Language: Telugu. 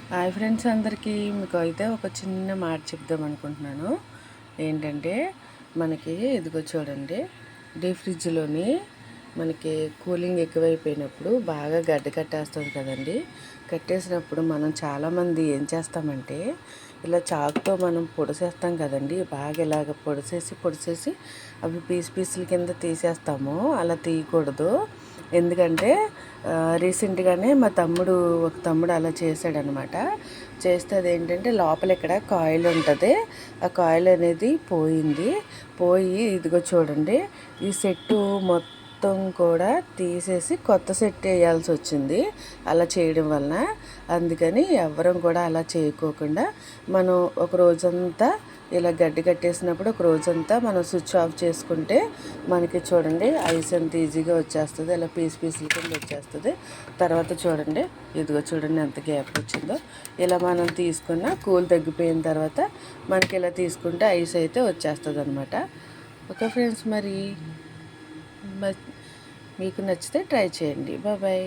హాయ్ ఫ్రెండ్స్, అందరికీ మీకు అయితే ఒక చిన్న మాట చెప్దాం అనుకుంటున్నాను. ఏంటంటే మనకి ఇదిగో చూడండి, డీప్ ఫ్రిడ్జ్లోని మనకి కూలింగ్ ఎక్కువైపోయినప్పుడు బాగా గడ్డ కట్టేస్తుంది కదండి. కట్టేసినప్పుడు మనం చాలామంది ఏం చేస్తామంటే ఇలా చాకుతో మనం పొడిసేస్తాం కదండి. బాగా ఇలాగ పొడిసేసి అవి పీసుల కింద తీసేస్తాము. అలా తీయకూడదు. ఎందుకంటే రీసెంట్గానే ఒక తమ్ముడు అలా చేశాడనమాట. చేస్తే అదేంటంటే లోపల ఇక్కడ కాయిల్ ఉంటుంది. ఆ కాయిల్ అనేది పోయి ఇదిగో చూడండి, ఈ సెట్టు మొత్తం కూడా తీసేసి కొత్త సెట్ వేయాల్సి వచ్చింది అలా చేయడం వలన. అందుకని ఎవ్వరం కూడా అలా చేయకోకుండా మనం ఒక రోజంతా ఇలా గడ్డి కట్టేసినప్పుడు ఒక రోజంతా మనం స్విచ్ ఆఫ్ చేసుకుంటే మనకి చూడండి ఐస్ ఎంత ఈజీగా వచ్చేస్తుంది. ఇలా పీసుల కింద వచ్చేస్తుంది. తర్వాత చూడండి, ఇదిగో చూడండి ఎంత గ్యాప్ వచ్చిందో. ఇలా మనం తీసుకున్న కూల్ తగ్గిపోయిన తర్వాత మనకి ఇలా తీసుకుంటే ఐస్ అయితే వచ్చేస్తుంది అనమాట. ఓకే ఫ్రెండ్స్, మరి మీకు నచ్చితే ట్రై చేయండి. బాయ్.